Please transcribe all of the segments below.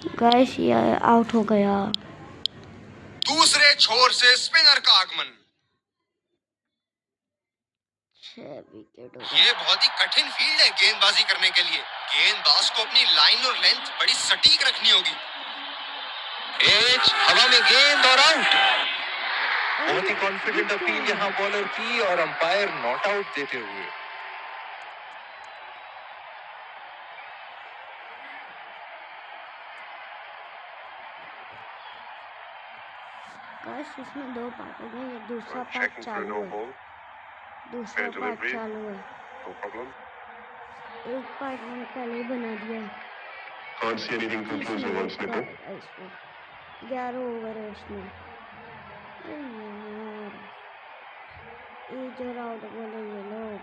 Guys ये out हो गया। दूसरे छोर से स्पिनर का आगमन। 6 विकेट हो ये बहुत ही कठिन फील्ड है गेंदबाजी करने के लिए। गेंदबाज को अपनी लाइन और लेंथ बड़ी सटीक रखनी होगी। एज हवा में गेंद और आउट। बहुत ही कॉन्फिडेंट अपील यहाँ बॉलर की और अंपायर नॉट आउट देते हुए। गाइस इसमें 2 पार्ट हो गए। ये दूसरा पार्ट चालू है। दूसरा पार्ट चालू है। एक पार्ट मैंने पहले ही बना दिया है। 11 ओवर है इसमें। अरे यार ये जो आउट बोले ये लोग।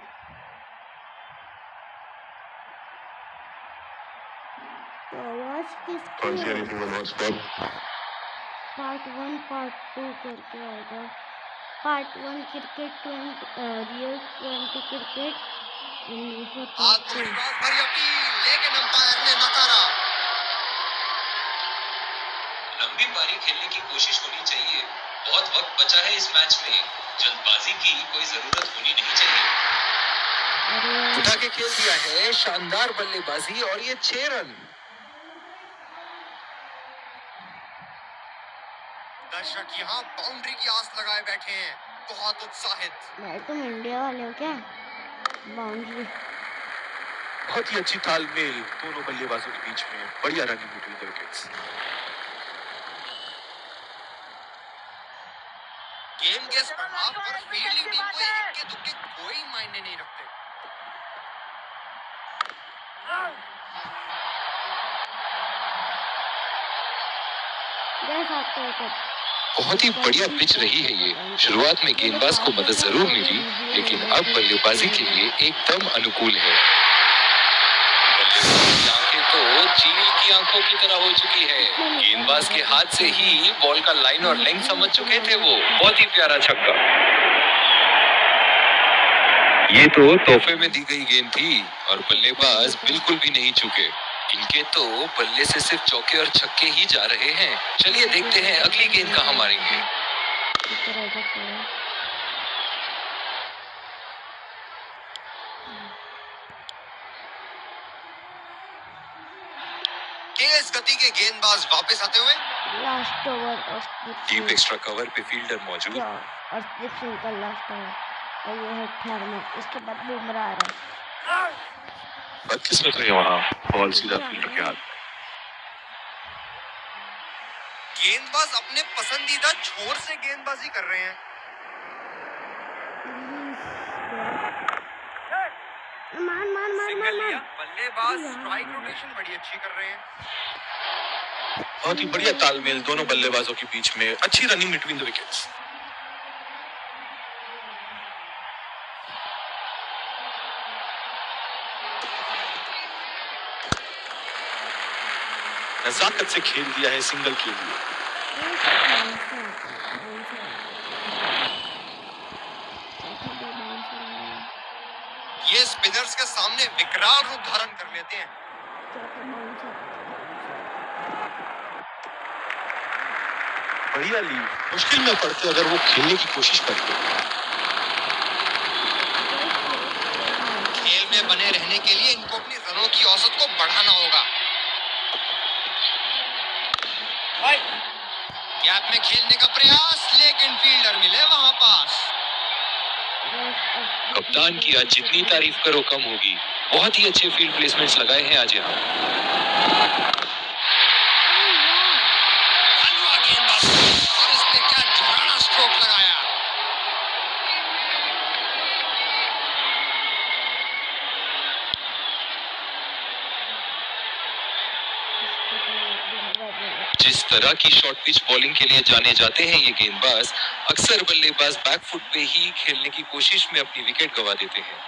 तो आवाज किसकी? पार्ट 1 पार्ट 2 करके आएगा। पार्ट 1 क्रिकेट रियल 20 क्रिकेट लेकिन अंपायर ने नकारा। लंबी पारी खेलने की कोशिश होनी चाहिए। बहुत वक्त बचा है इस मैच में। जल्दबाजी की कोई जरूरत होनी नहीं चाहिए। उठा के खेल दिया है। शानदार बल्लेबाजी और ये 6 रन। दर्शक यहाँ बाउंड्री की आस लगाए बैठे हैं, बहुत उत्साहित। भाई तुम इंडिया वाले हो क्या? बाउंड्री। बहुत ही अच्छी तालमेल दोनों बल्लेबाजों के बीच में। बढ़िया running between the wickets. Game के इस प्रभाव पर फील्डिंग टीम को इक्के दुक्के कोई मायने नहीं रखते। बहुत ही बढ़िया पिच रही है ये। शुरुआत में गेंदबाज को मदद जरूर मिली, लेकिन अब बल्लेबाजी के लिए एकदम अनुकूल है। आंखें तो चील की आंखों की तरह हो चुकी है। गेंदबाज के हाथ से ही बॉल का लाइन और लेंथ समझ चुके थे वो। बहुत ही प्यारा छक्का। ये तो तोहफे में दी गई गेंद थी और बल्लेबाज बिल्कुल भी नहीं चूके। इनके तो बल्ले से सिर्फ चौके और छक्के ही जा रहे हैं। चलिए देखते हैं अगली गेंद कहां मारेंगे। तेज गति के गेंदबाज वापस आते हुए। Last over deep extra cover पे फील्डर मौजूद। और सिर्फ का लास्ट ओवर और ये है 18 इसके बाद बुमराह आ रहा है। 32 में तो ये वहां बॉल सीधा फील्डर के हाथ। गेंदबाज अपने पसंदीदा छोर से गेंदबाजी कर रहे हैं। मान बल्लेबाज स्ट्राइक रोटेशन बड़ी अच्छी कर रहे हैं। बहुत ही बढ़िया तालमेल दोनों बल्लेबाजों के बीच में। अच्छी रनिंग बिटवीन द विकेट्स। नजाकत से खेल दिया है सिंगल के लिए। ये स्पिनर्स के सामने विकराल रूप धारण कर लेते हैं। बढ़िया लीड। मुश्किल में पड़ते अगर वो खेलने की कोशिश करते। खेल में बने रहने के लिए इनको अपनी रनों की औसत को बढ़ाना होगा। गैप में खेलने का प्रयास, लेकिन फील्डर मिले वहां पास। कप्तान की आज जितनी तारीफ करो कम होगी। बहुत ही अच्छे फील्ड प्लेसमेंट्स लगाए हैं आज यहाँ। हलवा गेंदबाज और इस पे क्या झराना स्ट्रोक लगाया। जिस तरह की शॉर्ट पिच बॉलिंग के लिए जाने जाते हैं ये गेंदबाज, अक्सर बल्लेबाज बैकफुट पे ही खेलने की कोशिश में अपनी विकेट गंवा देते हैं।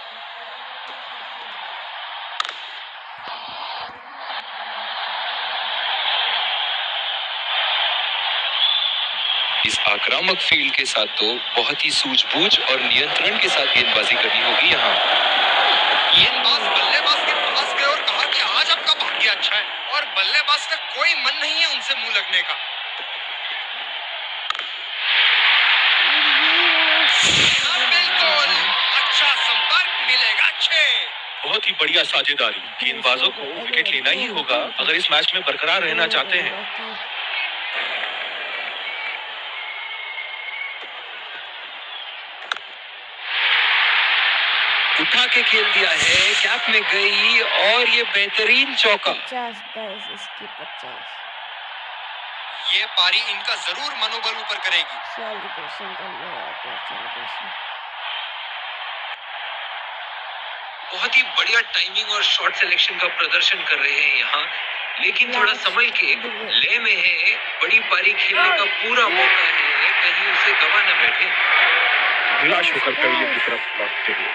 इस आक्रामक फील्ड के साथ तो बहुत ही सूझबूझ और नियंत्रण के साथ गेंदबाजी करनी होगी यहाँ। गेंदबाज बल्लेबाज के पास गए और कहा कि आज आपका भाग्य अच्छा है, और बल्लेबाज का कोई मन नहीं है उनसे मुंह लगने का। बिल्कुल, अच्छा संपर्क मिलेगा, अच्छे। बहुत ही बढ़िया साझेदारी। गेंदबाजों को विकेट लेना ही होगा अगर इस मैच में बरकरार रहना चाहते हैं। उठा के खेल दिया है, गैप में गई और ये बेहतरीन चौका। 50 इसकी 50। ये पारी इनका जरूर मनोबल ऊपर करेगी। सेलिब्रेशन कर लो यार, सेलिब्रेशन। बहुत ही बढ़िया टाइमिंग और शॉट सिलेक्शन का प्रदर्शन कर रहे हैं यहाँ, लेकिन थोड़ा संभल के ले में है। बड़ी पारी खेलने का पूरा मौका है, कहीं उसे गवा न बैठे। निराश होकर पवेलियन की तरफ लौटते हुए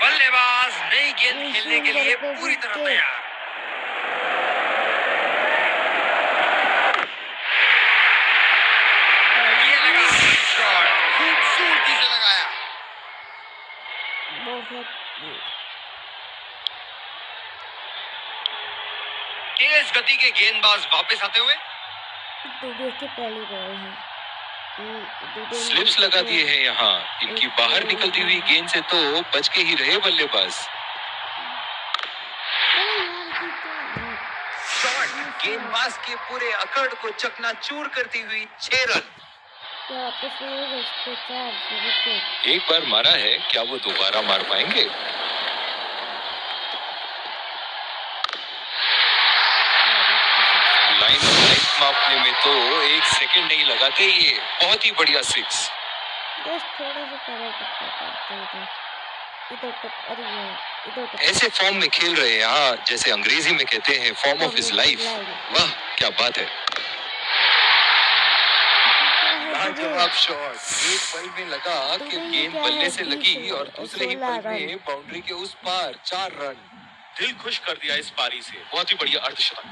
बल्लेबाज नई गेंद खेलने के लिए पूरी तरह तैयार। ये लगा शॉट, खूबसूरती से लगाया। तेज गति के गेंदबाज वापस आते हुए दुबे की पहली बॉल है। स्लिप्स लगा दिए हैं यहाँ। इनकी बाहर निकलती हुई गेंद से तो बच के ही रहे बल्लेबाज। शॉट गेंदबाज के पूरे अकड़ को चकनाचूर करती हुई 6 रन। एक बार मारा है, क्या वो दोबारा मार पाएंगे? लाइन मापने में तो 1 सेकंड नहीं लगाते। ये बहुत ही बढ़िया 6। ऐसे फॉर्म में खेल रहे हैं यहाँ, जैसे अंग्रेजी में कहते हैं फॉर्म ऑफ हिज लाइफ। वाह क्या बात है। जवाब शॉट। एक पल में लगा कि गेंद बल्ले से लगी और दूसरे ही पल में बाउंड्री के उस पार 4 रन। दिल खुश कर दिया इस पारी से। बहुत ही बढ़िया अर्धशतक।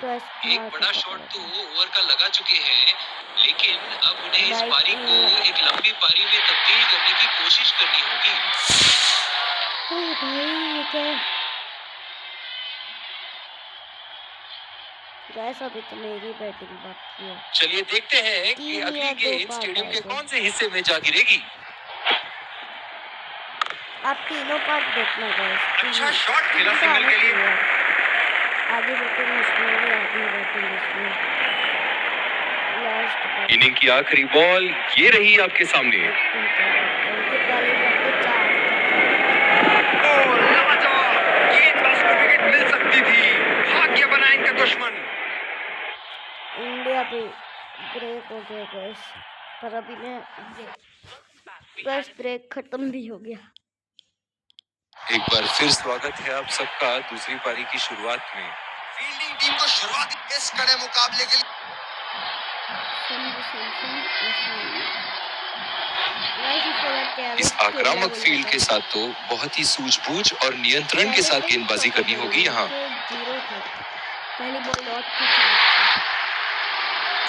एक बड़ा शॉट तो ओवर का लगा चुके हैं, लेकिन अब उन्हें इस पारी को एक लंबी पारी में तब्दील करने की कोशिश करनी होगी। अभी तो मेरी बैटिंग बाकी है। चलिए देखते हैं कि अगली गेंद स्टेडियम के कौन से हिस्से में जा गिरेगी। आप तीनों पार्ट देखना गाइस। अच्छा शॉट खेला सिंगल के लिए। आगे बैटिंग इसमें भी, आगे बैटिंग इसमें। इनिंग की आखिरी बॉल ये रही आपके सामने। गेंदबाज को विकेट मिल सकती थी, भाग्य बना इनका दुश्मन। इंडिया पे ब्रेक हो गया गाइस, पर अभी बस ब्रेक खत्म भी हो गया। एक बार फिर स्वागत है आप सबका दूसरी पारी की शुरुआत में। फील्डिंग टीम को शुरुआती इस कड़े मुकाबले के लिए इस आक्रामक फील्ड के साथ तो बहुत ही सूझबूझ और नियंत्रण के साथ गेंदबाजी करनी होगी यहाँ।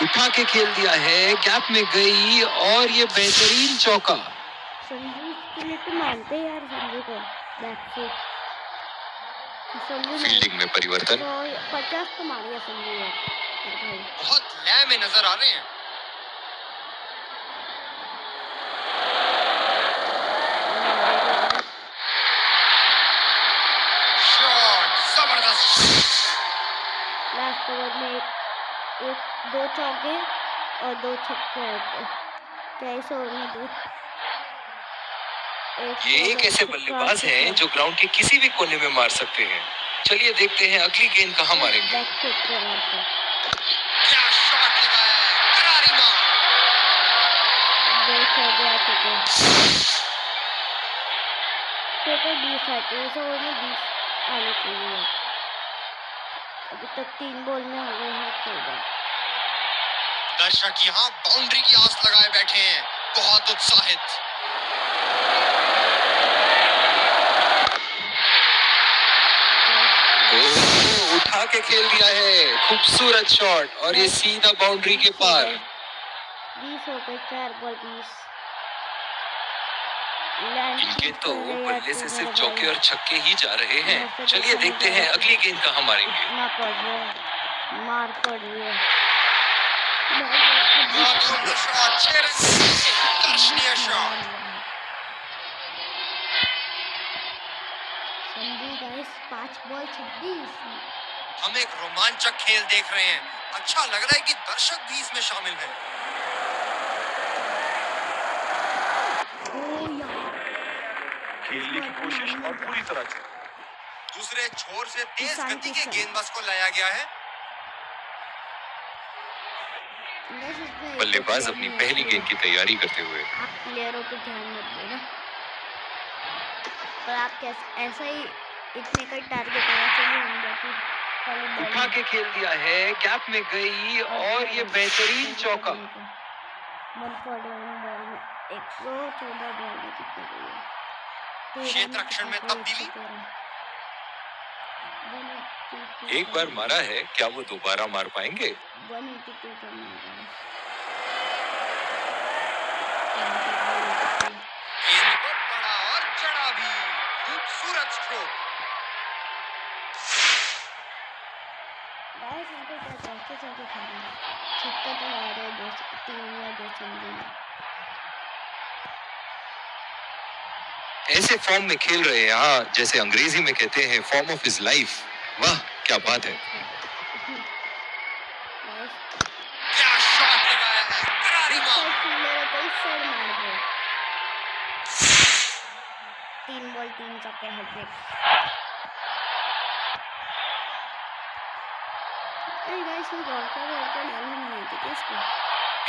उठा के खेल दिया है, गैप में गई और ये बेहतरीन चौका। मानते यार संजू को फील्डिंग में परिवर्तन। 50 तो मारिया संजू ने। बहुत लय में नजर आ रहे हैं। शॉट जबरदस्त। लास्ट ओवर में एक 2 चौके और 2 छक्के आए। क्या इस ओवर में 2? ये एक ऐसे बल्लेबाज हैं जो ग्राउंड के किसी भी कोने में मार सकते हैं। चलिए देखते हैं अगली गेंद कहां मारेंगे। क्या शॉट लगाया है, करारी मार। 2 चौके आ चुके हैं। टोटल 20 आते हैं, इस ओवर में 20 आने चाहिए। अभी तक 3 बॉल में आ गए हैं 14। दर्शक यहाँ बाउंड्री की आस लगाए बैठे हैं, बहुत उत्साहित। उठा के खेल दिया है, खूबसूरत शॉट और ये सीधा बाउंड्री के पार। 20 गाइस हो गए 4 बॉल 20। इनके तो बल्ले से सिर्फ चौके और छक्के ही जा रहे हैं। चलिए देखते हैं अगली गेंद कहाँ मारेंगे। ना पड़ रहा है, मार पड़ रही है। बहुत उम्दा शॉट, 6 रन के लिए दर्शनीय शॉट। Sanju guys 5 ball 26। हम एक रोमांचक खेल देख रहे हैं। अच्छा लग रहा है कि दर्शक भी इसमें शामिल हैं। खेलने की कोशिश और पूरी तरह से दूसरे छोर से तेज गति के गेंदबाज को लाया गया है। बल्लेबाज अपनी पहली गेंद की तैयारी करते हुए। आप प्लेयरों पे ध्यान मत देना, पर आप कैसे ऐसा ही इतने का टारगेट आना चाहिए होगा कि पहले उठा के खेल दिया है, गैप में गई और ये बेहतरीन चौका। 141 बॉल में 114 बॉल में कितने गई है? क्षेत्र रक्षण में तब्दीली। एक बार मारा है, क्या वो दोबारा मार पाएंगे? 182 करना है। गेंद को पड़ा और जड़ा भी। खूबसूरत स्ट्रोक। गाइस इनको क्या चौके चौके खेलना है। छक्का तो आ रहे हैं 3 या 2 समझे। ऐसे फॉर्म में खेल रहे हैं यहाँ, जैसे अंग्रेजी में कहते हैं फॉर्म ऑफ हिज लाइफ। वाह क्या बात है। क्या शॉट लगाया है, करारी मार। 3 बॉल 3 चौके हैट्रिक। गाइस ये बॉल का डालना नहीं है ठीक है इसको।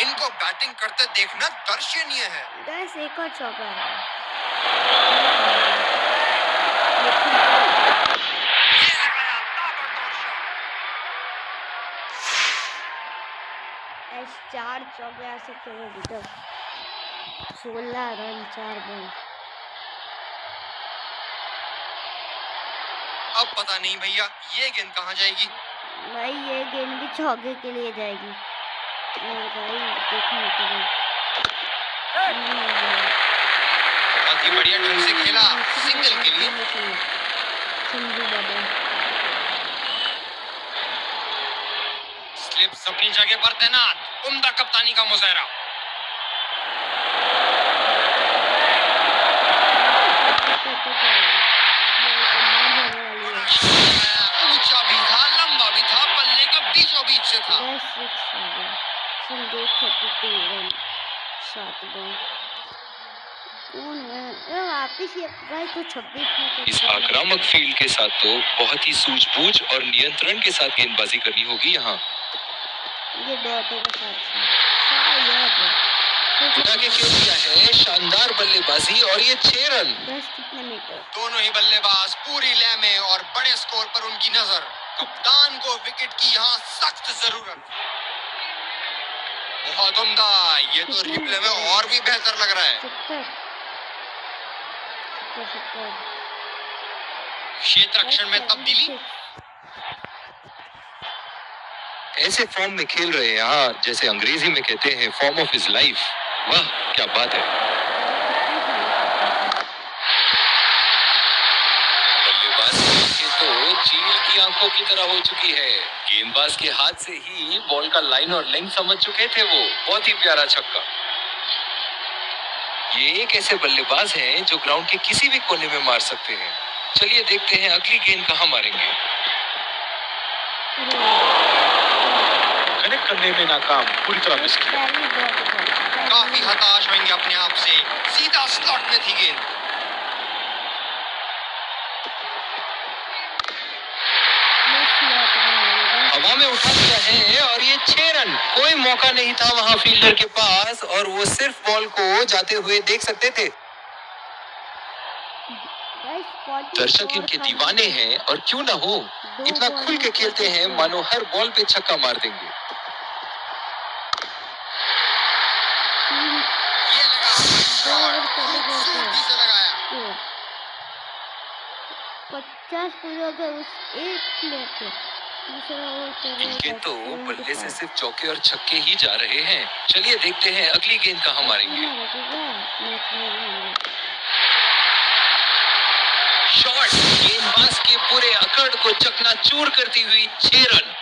इनको बैटिंग करते देखना दर्शनीय है। गाइस एक और चौका है। ये लगाया ताबड़तोड़ शॉट। 4 चौके आ सकते हैं बेटा। 16 रन 4 बॉल। अब पता नहीं भैया ये गेंद कहाँ जाएगी। भाई ये गेंद भी चौके के लिए जाएगी। और भाई देखने के लिए बहुत ही बढ़िया ढंग से खेला, सिंगल के लिए। संजू बाबा स्लिप्स अपनी जगह पर तैनात, उम्दा कप्तानी का मुजाहरा। ऊंचा भी था, लंबा भी था, बल्ले का बीचों बीच से था। 7 बॉल। कौन है वापिस ये भाई तो 26 इस आक्रामक फील्ड के साथ तो बहुत ही सूझबूझ और नियंत्रण के साथ गेंदबाजी करनी होगी यहाँ। ये डॉटों के साथ उठा के खेल दिया है, शानदार बल्लेबाजी और ये 6 रन। 10 कितने मीटर। दोनों ही बल्लेबाज पूरी लय में और बड़े स्कोर पर उनकी नजर। कप्तान को विकेट की यहाँ सख्त जरूरत। बहुत उम्दा, ये तो रिप्ले में और भी बेहतर लग रहा है। 70 क्षेत्र रक्षण में तब्दीली। ऐसे फॉर्म में खेल रहे हैं यहाँ, जैसे अंग्रेजी में कहते हैं फॉर्म ऑफ हिज लाइफ। वाह क्या बात है। बल्लेबाज की तो चील की आंखों की तरह हो चुकी है। गेंदबाज के हाथ से ही बॉल का लाइन और लेंथ समझ चुके थे वो। बहुत ही प्यारा छक्का। ये एक ऐसे बल्लेबाज हैं जो ग्राउंड के किसी भी कोने में मार सकते हैं। चलिए देखते हैं अगली गेंद कहाँ मारेंगे। कनेक्ट करने में नाकाम, पूरी तरह मिस किया। काफी हताश होंगे अपने आप से, सीधा स्लॉट में थी गेंद। हवा में उठा दिया है और ये 6 रन। कोई मौका नहीं था वहां फील्डर के पास और वो सिर्फ बॉल को जाते हुए देख सकते थे। दर्शक इनके दीवाने हैं और क्यों ना हो, इतना खुल के खेलते हैं मानो हर बॉल पे छक्का मार देंगे। ये लगा शॉट, खूबसूरती से लगाया। 50 पूरे हो गए उस एक प्लेयर के। तीसरा ओवर चल रहा इनके है तो बल्ले से सिर्फ चौके और छक्के ही जा रहे हैं। चलिए देखते हैं अगली गेंद कहाँ मारेंगे। शॉट, गेंदबाज के पूरे अकड़ को चकनाचूर करती हुई 6 रन।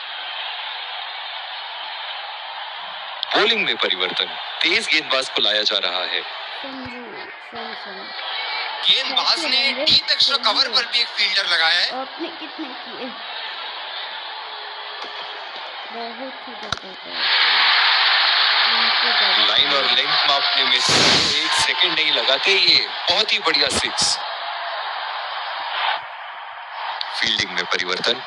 बॉलिंग में परिवर्तन, तेज गेंदबाज को लाया जा रहा है। गेंदबाज ने डीप एक्स्ट्रा कवर पर भी एक फील्डर लगाया है। आपने कितने किए? बहुत ही ज्यादा। लाइन और लेंथ मापने में एक सेकंड नहीं लगाते ये। बहुत ही बढ़िया 6। फील्डिंग में परिवर्तन,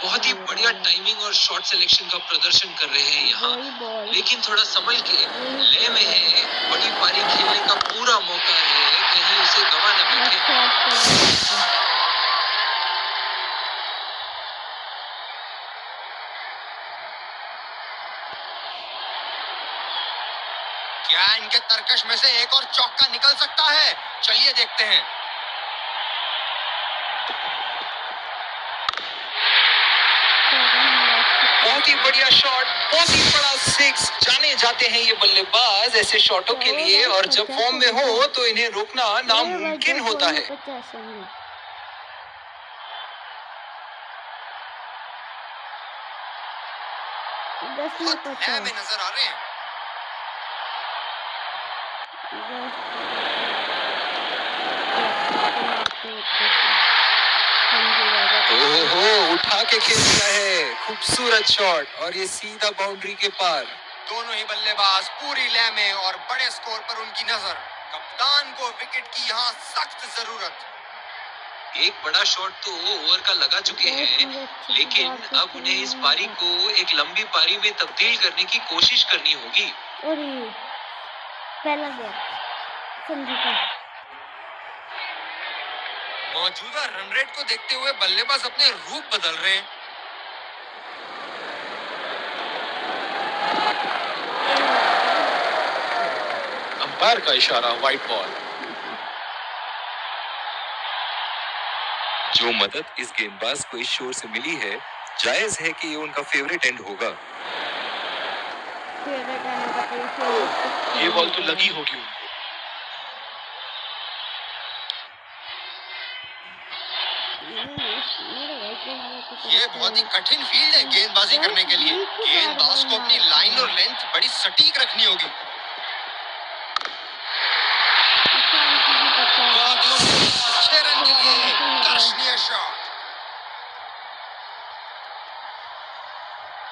बहुत ही बढ़िया टाइमिंग और शॉट सिलेक्शन का प्रदर्शन कर रहे हैं यहाँ, लेकिन थोड़ा संभल के। ले में है, बड़ी पारी खेलने का पूरा मौका है, कहीं उसे गवा न बैठे। क्या इनके तरकश में से एक और चौका निकल सकता है? चलिए देखते हैं। बहुत ही बढ़िया शॉट, बहुत ही बड़ा 6। जाने जाते हैं ये बल्लेबाज ऐसे शॉटों के लिए, और जब फॉर्म में हो तो इन्हें रोकना नामुमकिन होता है। 10 में 50 में नजर आ रहे हैं। ओहो, उठा के खेल दिया है। खूबसूरत शॉट, और ये सीधा बाउंड्री के पार। दोनों ही बल्लेबाज पूरी लय में और बड़े स्कोर पर उनकी नजर। कप्तान को विकेट की यहाँ सख्त जरूरत। एक बड़ा शॉट तो ओवर का लगा चुके हैं, लेकिन अब उन्हें इस पारी को एक लंबी पारी में तब्दील करने की कोशिश करनी होगी। और ये पहला गया संजू का। मौजूदा रन रेट को देखते हुए बल्लेबाज अपने रूप बदल रहे हैं। अंपायर का इशारा, वाइड बॉल। जो मदद इस गेंदबाज को इस शोर से मिली है, जायज है कि ये उनका फेवरेट एंड होगा। ये बॉल तो लगी होगी उनको। ये बहुत ही कठिन फील्ड है गेंदबाजी करने के लिए। गेंदबाज को अपनी लाइन और लेंथ बड़ी सटीक रखनी होगी। अच्छे रन के लिए दर्शनीय शॉट।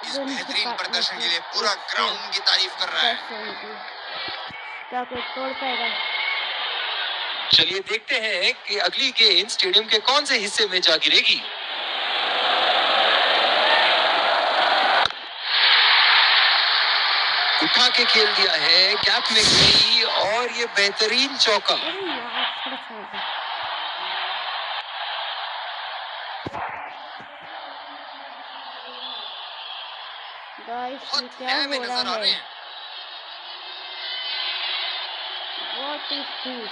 इस बेहतरीन प्रदर्शन के लिए पूरा ग्राउंड उनकी तारीफ कर रहा है। क्या कोई तोड़ पाएगा? चलिए देखते हैं कि अगली गेंद स्टेडियम के कौन से हिस्से में जा गिरेगी। उठा के खेल दिया है, गैप में गई, और ये बेहतरीन चौका। बहुत लय में नजर आ रहे हैं। What is this?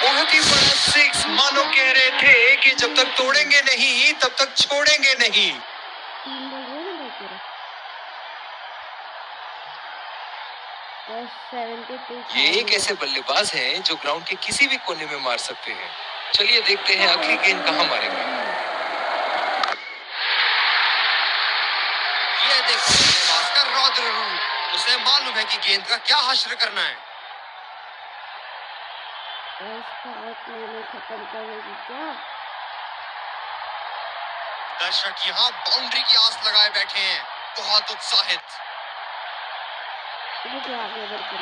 बहुत ही बड़ा 6। मानो कह रहे थे कि जब तक तोड़ेंगे नहीं तब तक छोड़ेंगे नहीं। 3 बॉल हुए ना भाई पूरा। 72। ये एक ऐसे बल्लेबाज हैं जो ग्राउंड के किसी भी कोने में मार सकते हैं। चलिए देखते हैं अगली गेंद कहाँ मारेंगे। ये देखो बल्लेबाज का रौद्र रूप। उसे मालूम है कि गेंद का क्या हश्र करना है। खत्म करेगी क्या? दर्शक यहाँ बाउंड्री की आस लगाए बैठे हैं, बहुत उत्साहित। आगे बढ़ के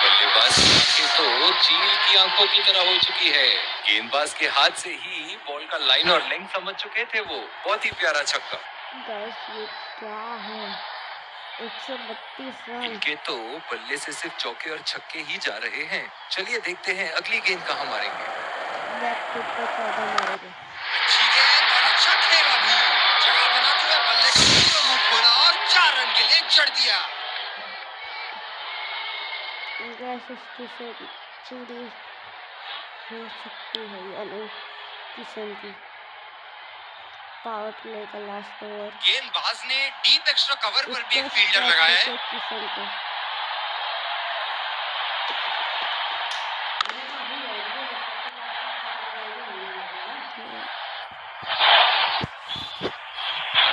बल्लेबाज की आंखें तो चील की आंखों की तरह हो चुकी है। गेंदबाज के हाथ से ही बॉल का लाइन और लेंथ समझ चुके थे वो। बहुत ही प्यारा छक्का। ये क्या है? 132 रन। इनके तो बल्ले से सिर्फ चौके और छक्के ही जा रहे हैं। चलिए देखते हैं अगली गेंद कहाँ मारेंगे। अच्छी गेंद और अच्छा खेला भी। जगह बनाते हुए बल्ले का पूरा मुंह खोला और 4 रन के लिए जड़ दिया। कैसे सेंचुरी हो सकती है या नहीं किशन की। पावर प्ले का लास्ट ओवर, गेंदबाज ने डीप एक्स्ट्रा कवर पर भी एक फील्डर लगाया है। किशन का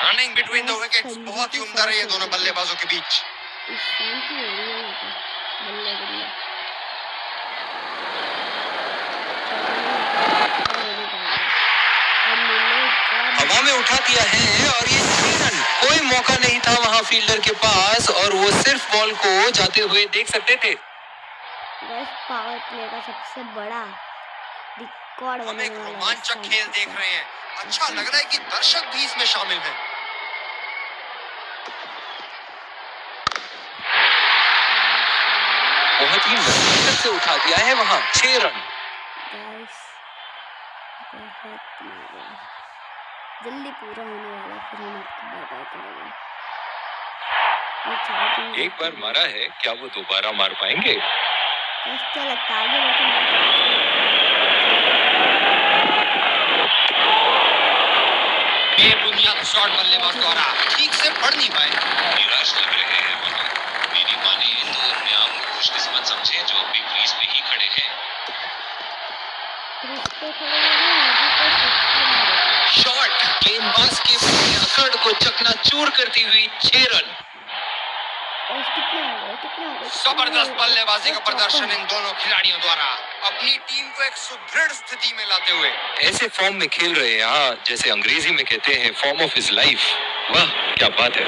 रनिंग बिटवीन द विकेट्स बहुत ही उम्दा रही है दोनों बल्लेबाजों के बीच। इस शांति हो रही है यहाँ पे। बल्ले बल्ले हवा में उठा दिया है और ये 3 रन। कोई मौका नहीं था वहां फील्डर के पास और वो सिर्फ बॉल को जाते हुए देख सकते थे। बस पावर प्ले का सबसे बड़ा रिकॉर्ड हम एक बनने वाला है। रोमांचक खेल देख रहे हैं। अच्छा लग रहा है कि दर्शक भी इसमें शामिल हैं। बहुत ही मेहनत से उठा दिया है वहां 6 रन। गाइस बहुत मजा, जल्दी पूरा होने वाला है, फिर हम आपको बाय बाय करेंगे। ये चार्जिंग एक बार मारा है, क्या वो दोबारा मार पाएंगे? बस क्या लगता है आगे बढ़ के ये बुनियाद शॉट बल्लेबाज द्वारा ठीक से पढ़ नहीं पाए। निराश लग रहे हैं वहाँ। मेरी माने तो अपने आप को खुशकिस्मत समझे जो अभी क्रीज पे ही खड़े हैं। क्रीज पे खड़े हैं, अभी तो सिक्स मारे। शॉट गेंदबाज के अकड़ को चकनाचूर करती हुई 6 रन। और कितने हो गए, कितने हो गए? जबरदस्त बल्लेबाजी का प्रदर्शन इन दोनों खिलाड़ियों द्वारा अपनी टीम को एक सुदृढ़ स्थिति में लाते हुए। ऐसे फॉर्म में खेल रहे हैं यहाँ, जैसे अंग्रेजी में कहते हैं फॉर्म ऑफ हिज लाइफ। वाह क्या बात है।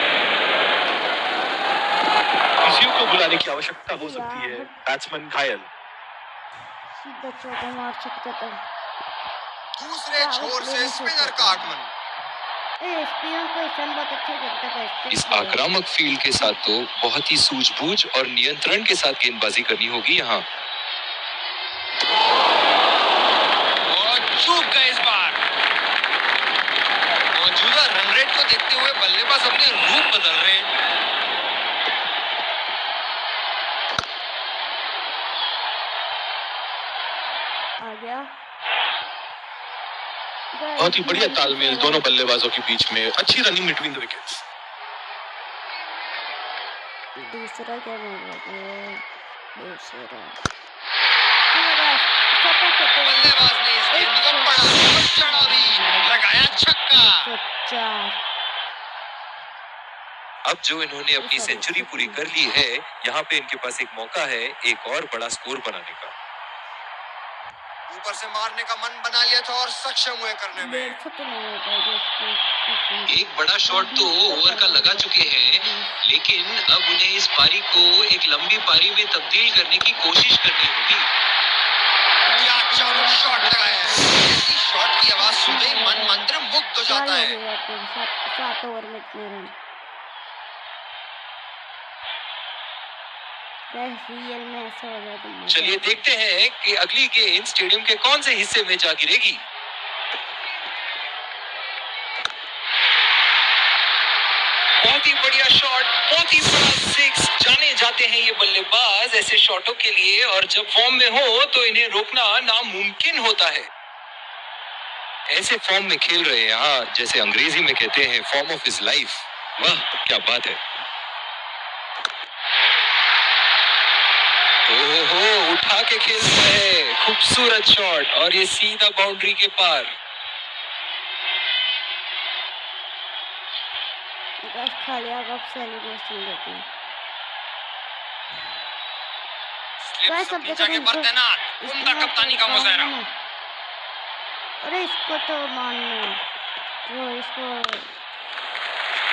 किसी को बुलाने की आवश्यकता हो सकती है। बैट्समैन घायल। सीधा चौका मार सकता था। दूसरे छोर से स्पिनर का आगमन। स्पिनर को सन बहुत अच्छा करता है। इस आक्रामक फील्ड के साथ तो बहुत ही सूझबूझ और नियंत्रण के साथ गेंदबाजी करनी होगी यहाँ। चूक गए इस बार। मौजूदा रन रेट को देखते हुए बल्लेबाज अपने रूप बदल रहे हैं। आ गया। बहुत ही बढ़िया तालमेल दोनों बल्लेबाजों के बीच में। अच्छी रनिंग बिटवीन द विकेट्स। दूसरा क्या मार रहा है? दूसरा बल्लेबाज ने इस गेंद को पड़ा, चढ़ा भी, लगाया छक्का। चार। अब जो इन्होंने अपनी सेंचुरी पूरी कर ली है, यहाँ पे इनके पास एक मौका है एक और बड़ा स्कोर बनाने का। ऊपर से मारने का मन बना लिया था और सक्षम हुए करने में। एक बड़ा शॉट तो ओवर का लगा चुके हैं, लेकिन अब उन्हें इस पारी को एक लंबी पारी में तब्दील करने की कोशिश करनी होगी। क्या चारों शॉट लगाए हैं। ऐसी शॉट की आवाज सुनते ही मन मंत्र मुग्ध हो जाता है। 7 ओवर में इतने रन। रियल में ऐसा हो गया तो चलिए देखते हैं कि अगली गेंद स्टेडियम के कौन से हिस्से में जा गिरेगी। बहुत ही बढ़िया शॉट, बहुत ही बड़ा 6। जाने जाते हैं ये बल्लेबाज ऐसे शॉटों के लिए, और जब फॉर्म में हो तो इन्हें रोकना नामुमकिन होता है। ऐसे फॉर्म में खेल रहे हैं यहाँ, जैसे अंग्रेजी में कहते हैं फॉर्म ऑफ हिज लाइफ। वाह क्या बात है। ओहो उठा के खेलता है, खूबसूरत शॉट और ये सीधा बाउंड्री के पार। खालिया कब सेलिब्रेशन देते हैं। अपनी जगह पर तैनात, उम्दा कप्तानी का मुजाहरा। अरे इसको तो मानना, वो इसको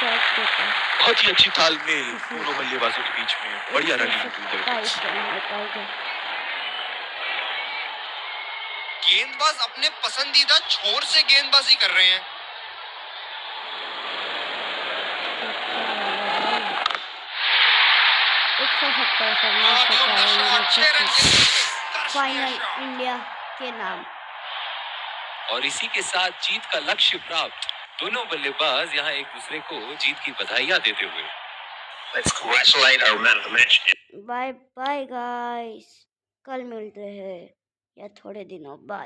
बहुत ही अच्छी तालमेल दोनों बल्लेबाजों के बीच में। बढ़िया रनिंग। गेंदबाज अपने पसंदीदा छोर से गेंदबाजी कर रहे हैं। फाइनल इंडिया के नाम। और इसी के साथ जीत का लक्ष्य प्राप्त। दोनों बल्लेबाज यहाँ एक दूसरे को जीत की बधाइयां देते हुए। Let's congratulate our man of the match. Bye bye guys, कल मिलते हैं या थोड़े दिनों बाद।